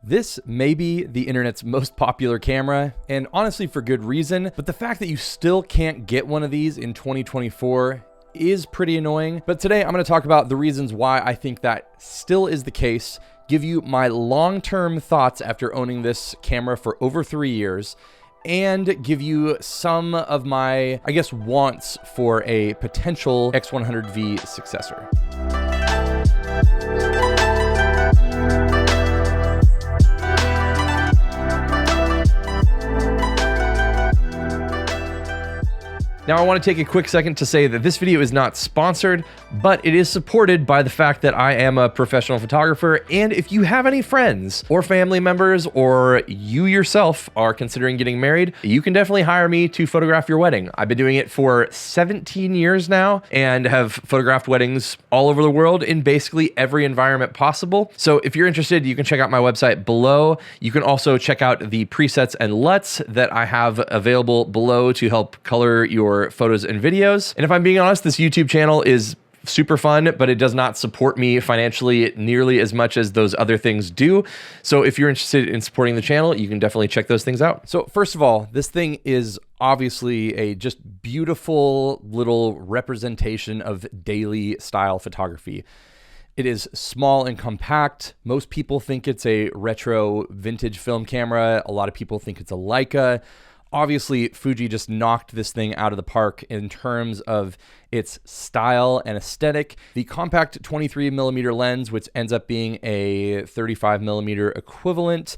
This may be the internet's most popular camera, and honestly for good reason, but the fact that you still can't get one of these in 2024 is pretty annoying. But today I'm going to talk about the reasons why I think that still is the case, give you my long-term thoughts after owning this camera for over 3 years, and give you some of my, I guess, wants for a potential X100V successor. Now, I want to take a quick second to say that this video is not sponsored, but it is supported by the fact that I am a professional photographer. And if you have any friends or family members, or you yourself are considering getting married, you can definitely hire me to photograph your wedding. I've been doing it for 17 years now and have photographed weddings all over the world in basically every environment possible. So if you're interested, you can check out my website below. You can also check out the presets and LUTs that I have available below to help color your photos and videos. And if I'm being honest, this YouTube channel is super fun, but it does not support me financially nearly as much as those other things do. So if you're interested in supporting the channel, you can definitely check those things out. So first of all, this thing is obviously a just beautiful little representation of daily style photography. It is small and compact. Most people think it's a retro vintage film camera. A lot of people think it's a Leica. Obviously, Fuji just knocked this thing out of the park in terms of its style and aesthetic. The compact 23mm lens, which ends up being a 35mm equivalent,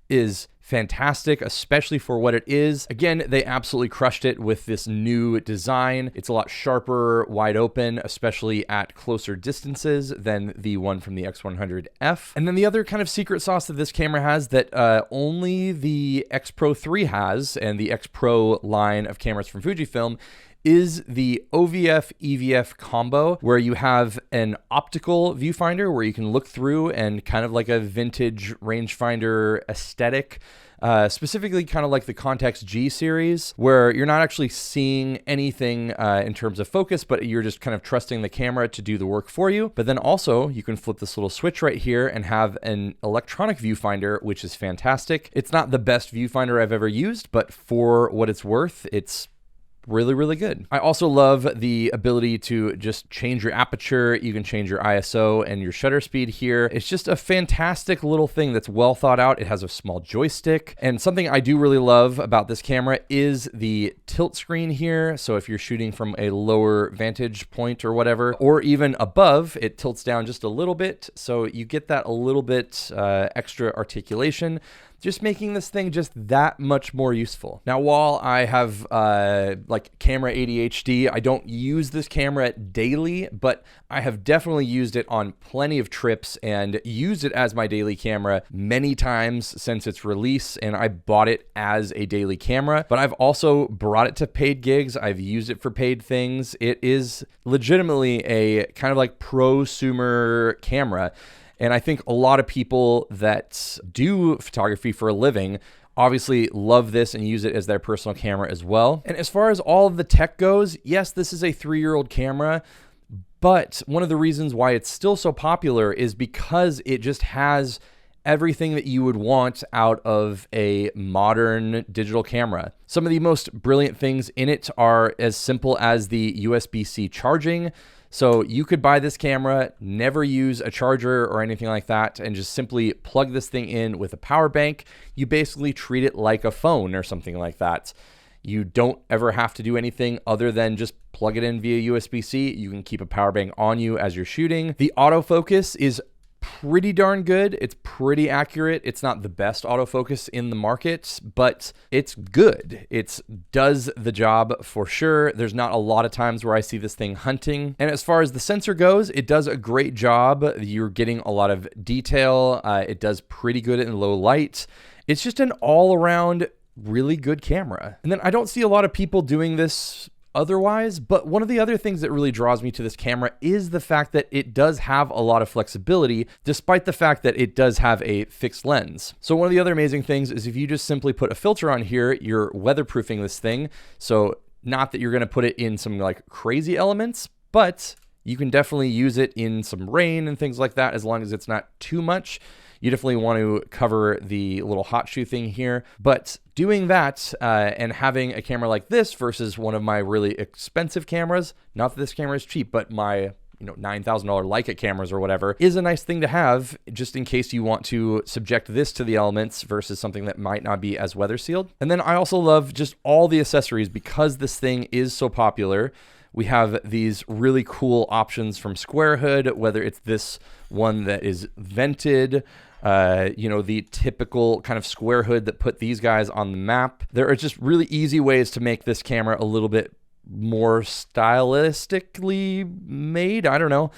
is fantastic, especially for what it is. Again, they absolutely crushed it with this new design. It's a lot sharper, wide open, especially at closer distances than the one from the X100F. And then the other kind of secret sauce that this camera has that only the X Pro 3 has, and the X Pro line of cameras from Fujifilm, is the OVF EVF combo, where you have an optical viewfinder where you can look through and kind of like a vintage rangefinder aesthetic, specifically kind of like the Context G series, where you're not actually seeing anything in terms of focus, but you're just kind of trusting the camera to do the work for you. But then also you can flip this little switch right here and have an electronic viewfinder, which is fantastic. It's not the best viewfinder I've ever used, but for what it's worth, it's really, really good. I also love the ability to just change your aperture. You can change your ISO and your shutter speed here. It's just a fantastic little thing that's well thought out. It has a small joystick. And something I do really love about this camera is the tilt screen here. So if you're shooting from a lower vantage point or whatever, or even above, it tilts down just a little bit. So you get that a little bit extra articulation, just making this thing just that much more useful. Now, while I have like camera ADHD, I don't use this camera daily, but I have definitely used it on plenty of trips and used it as my daily camera many times since its release, and I bought it as a daily camera, but I've also brought it to paid gigs. I've used it for paid things. It is legitimately a kind of like prosumer camera. And I think a lot of people that do photography for a living obviously love this and use it as their personal camera as well. And as far as all of the tech goes, yes, this is a 3-year-old camera, but one of the reasons why it's still so popular is because it just has everything that you would want out of a modern digital camera. Some of the most brilliant things in it are as simple as the USB-C charging. So you could buy this camera, never use a charger or anything like that, and just simply plug this thing in with a power bank. You basically treat it like a phone or something like that. You don't ever have to do anything other than just plug it in via USB-C. You can keep a power bank on you as you're shooting. The autofocus is pretty darn good. It's pretty accurate. It's not the best autofocus in the market, but it's good. It does the job for sure. There's not a lot of times where I see this thing hunting. And as far as the sensor goes, it does a great job. You're getting a lot of detail. It does pretty good in low light. It's just an all-around really good camera. And then I don't see a lot of people doing this otherwise, but one of the other things that really draws me to this camera is the fact that it does have a lot of flexibility, despite the fact that it does have a fixed lens. So one of the other amazing things is if you just simply put a filter on here, you're weatherproofing this thing. So not that you're going to put it in some like crazy elements, but you can definitely use it in some rain and things like that, as long as it's not too much. you definitely want to cover the little hot shoe thing here. But doing that and having a camera like this versus one of my really expensive cameras, not that this camera is cheap, but my $9,000 Leica cameras or whatever, is a nice thing to have just in case you want to subject this to the elements versus something that might not be as weather sealed. And then I also love just all the accessories because this thing is so popular. We have these really cool options from Square Hood, whether it's this one that is vented, the typical kind of square hood that put these guys on the map. There are just really easy ways to make this camera a little bit more stylistically made. I don't know.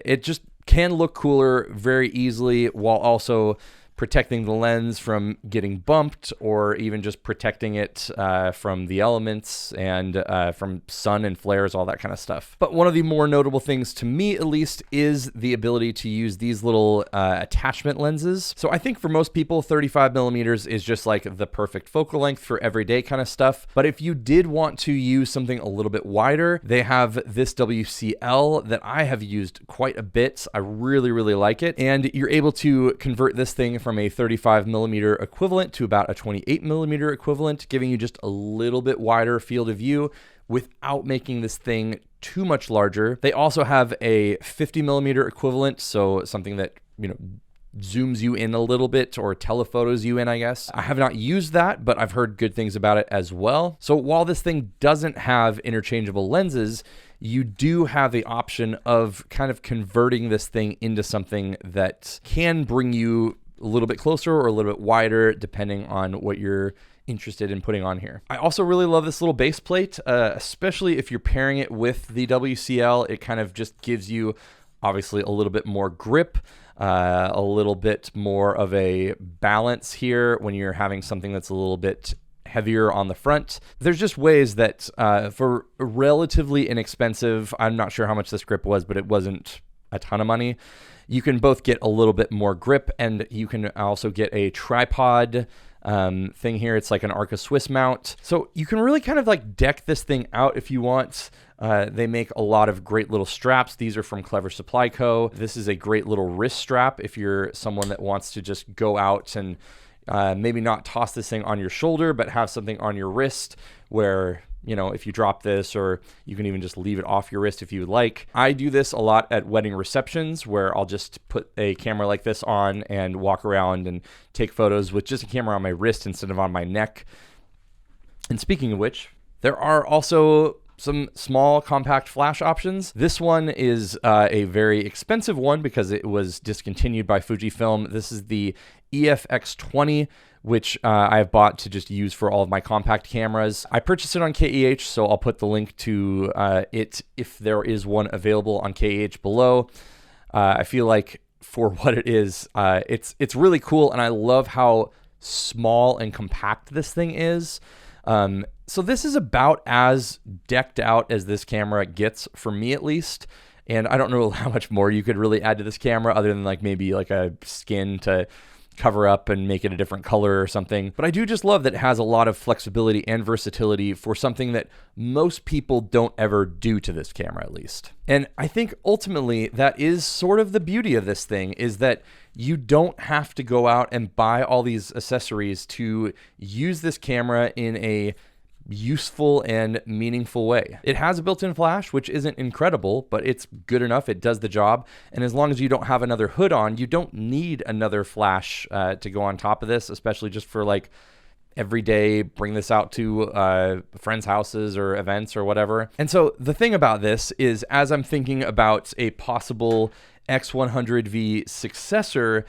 It just can look cooler very easily while also protecting the lens from getting bumped or even just protecting it from the elements and from sun and flares, all that kind of stuff. But one of the more notable things to me, at least, is the ability to use these little attachment lenses. So I think for most people, 35 millimeters is just like the perfect focal length for everyday kind of stuff. But if you did want to use something a little bit wider, they have this WCL that I have used quite a bit. I really, really like it. And you're able to convert this thing from a 35 millimeter equivalent to about a 28 millimeter equivalent, giving you just a little bit wider field of view without making this thing too much larger. They also have a 50 millimeter equivalent, so something that, zooms you in a little bit or telephotos you in, I guess. I have not used that, but I've heard good things about it as well. So while this thing doesn't have interchangeable lenses, you do have the option of kind of converting this thing into something that can bring you a little bit closer or a little bit wider, depending on what you're interested in putting on here. I also really love this little base plate, especially if you're pairing it with the WCL. It kind of just gives you, obviously, a little bit more grip, a little bit more of a balance here when you're having something that's a little bit heavier on the front. There's just ways that for relatively inexpensive, I'm not sure how much this grip was, but it wasn't a ton of money. You can both get a little bit more grip, and you can also get a tripod thing here. It's like an Arca Swiss mount. So you can really kind of like deck this thing out if you want. They make a lot of great little straps. These are from Clever Supply Co. This is a great little wrist strap if you're someone that wants to just go out and maybe not toss this thing on your shoulder, but have something on your wrist where, if you drop this, or you can even just leave it off your wrist if you would like. I do this a lot at wedding receptions where I'll just put a camera like this on and walk around and take photos with just a camera on my wrist instead of on my neck. And speaking of which, there are also some small compact flash options. This one is a very expensive one because it was discontinued by Fujifilm. This is the EF-X20, which I've bought to just use for all of my compact cameras. I purchased it on KEH, so I'll put the link to it if there is one available on KEH below. I feel like for what it is, it's really cool, and I love how small and compact this thing is. So this is about as decked out as this camera gets, for me at least. And I don't know how much more you could really add to this camera other than maybe a skin to cover up and make it a different color or something. But I do just love that it has a lot of flexibility and versatility for something that most people don't ever do to this camera, at least. And I think ultimately that is sort of the beauty of this thing, is that you don't have to go out and buy all these accessories to use this camera in a useful and meaningful way. It has a built-in flash, which isn't incredible, but it's good enough. It does the job. And as long as you don't have another hood on, you don't need another flash to go on top of this, especially just for every day, bring this out to friends' houses or events or whatever. And so the thing about this is, as I'm thinking about a possible X100V successor,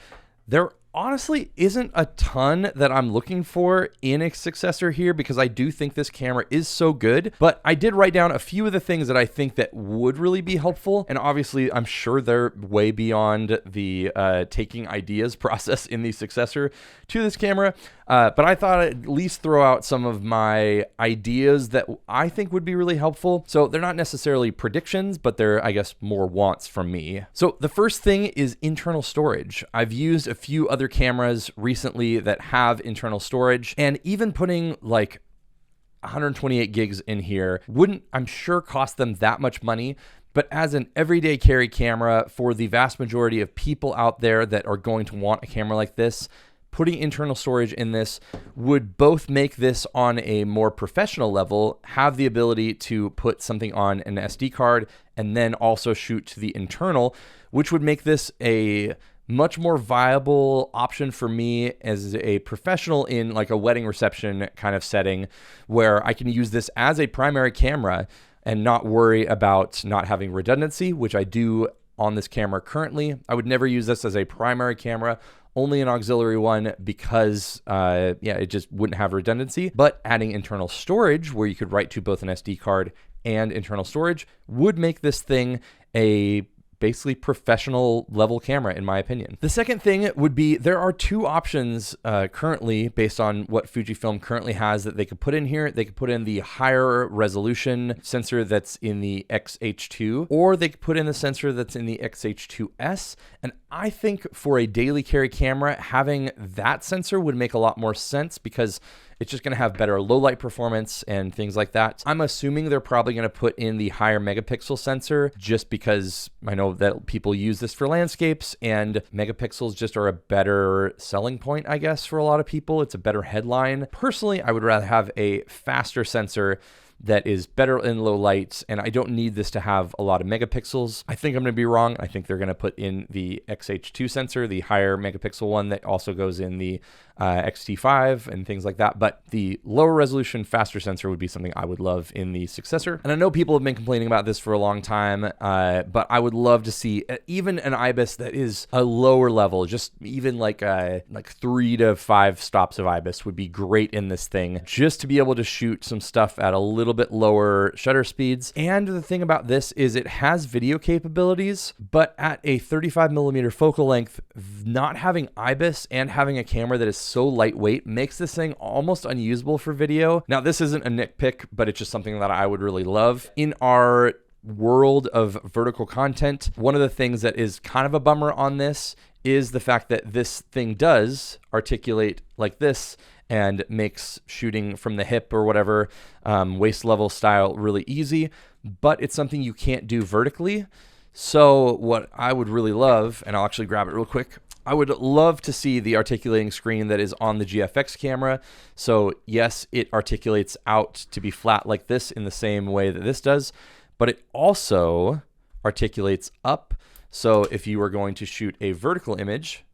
there honestly isn't a ton that I'm looking for in a successor here, because I do think this camera is so good. But I did write down a few of the things that I think that would really be helpful. And obviously, I'm sure they're way beyond the taking ideas process in the successor to this camera. But I thought I'd at least throw out some of my ideas that I think would be really helpful. So they're not necessarily predictions, but they're, I guess, more wants from me. So the first thing is internal storage. I've used a few other cameras recently that have internal storage, and even putting 128 gigs in here wouldn't, I'm sure, cost them that much money. But as an everyday carry camera for the vast majority of people out there that are going to want a camera like this, putting internal storage in this would both make this on a more professional level, have the ability to put something on an SD card and then also shoot to the internal, which would make this a much more viable option for me as a professional in like a wedding reception kind of setting, where I can use this as a primary camera and not worry about not having redundancy, which I do on this camera currently. I would never use this as a primary camera, only an auxiliary one, because it just wouldn't have redundancy. But adding internal storage where you could write to both an SD card and internal storage would make this thing a basically professional level camera, in my opinion. The second thing would be there are two options currently based on what Fujifilm currently has that they could put in here. They could put in the higher resolution sensor that's in the XH2, or they could put in the sensor that's in the XH2S. And I think for a daily carry camera, having that sensor would make a lot more sense because it's just going to have better low light performance and things like that. I'm assuming they're probably going to put in the higher megapixel sensor just because I know that people use this for landscapes and megapixels just are a better selling point, I guess, for a lot of people. It's a better headline. Personally, I would rather have a faster sensor that is better in low lights, and I don't need this to have a lot of megapixels. I think I'm going to be wrong. I think they're going to put in the XH2 sensor, the higher megapixel one that also goes in the XT5 and things like that. But the lower resolution, faster sensor would be something I would love in the successor. And I know people have been complaining about this for a long time, but I would love to see even an IBIS that is a lower level, just even like 3 to 5 stops of IBIS would be great in this thing, just to be able to shoot some stuff at a little bit lower shutter speeds. And the thing about this is it has video capabilities, but at a 35mm focal length, not having IBIS and having a camera that is so lightweight makes this thing almost unusable for video. Now, this isn't a nitpick, but it's just something that I would really love. In our world of vertical content, one of the things that is kind of a bummer on this is the fact that this thing does articulate like this and makes shooting from the hip or whatever, waist level style, really easy, but it's something you can't do vertically. So what I would really love, and I'll actually grab it real quick, I would love to see the articulating screen that is on the GFX camera. So yes, it articulates out to be flat like this in the same way that this does, but it also articulates up. So if you were going to shoot a vertical image,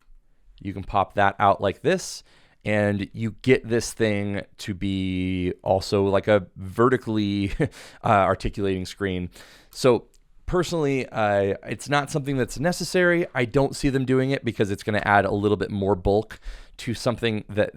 you can pop that out like this, and you get this thing to be also like a vertically articulating screen. So personally, it's not something that's necessary. I don't see them doing it because it's going to add a little bit more bulk to something that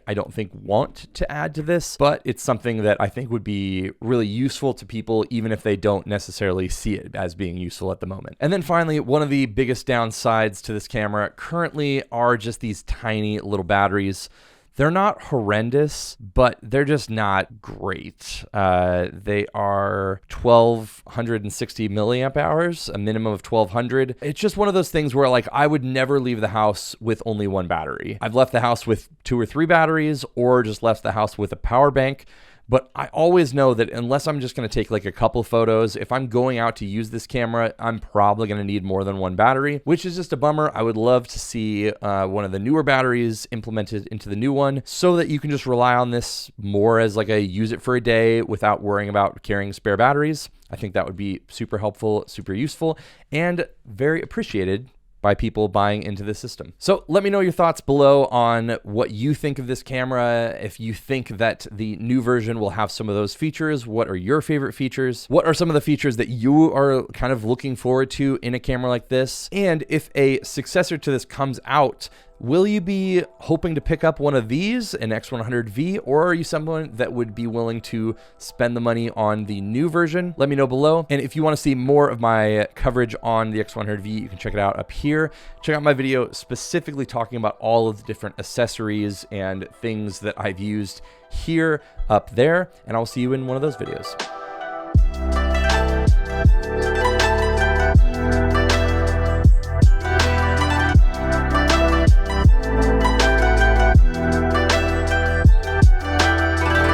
I don't think want to add to this, but it's something that I think would be really useful to people, even if they don't necessarily see it as being useful at the moment. And then finally, one of the biggest downsides to this camera currently are just these tiny little batteries. They're not horrendous, but they're just not great. They are 1260 milliamp hours, a minimum of 1200. It's just one of those things where like I would never leave the house with only one battery. I've left the house with 2 or 3 batteries, or just left the house with a power bank. But I always know that unless I'm just going to take like a couple photos, if I'm going out to use this camera, I'm probably going to need more than one battery, which is just a bummer. I would love to see one of the newer batteries implemented into the new one so that you can just rely on this more as like a use it for a day without worrying about carrying spare batteries. I think that would be super helpful, super useful, and very appreciated by people buying into the system. So let me know your thoughts below on what you think of this camera. If you think that the new version will have some of those features, what are your favorite features? What are some of the features that you are kind of looking forward to in a camera like this? And if a successor to this comes out, will you be hoping to pick up one of these, an X100V, or are you someone that would be willing to spend the money on the new version? Let me know below. And if you want to see more of my coverage on the X100V, you can check it out up here. Check out my video specifically talking about all of the different accessories and things that I've used here, up there, and I'll see you in one of those videos.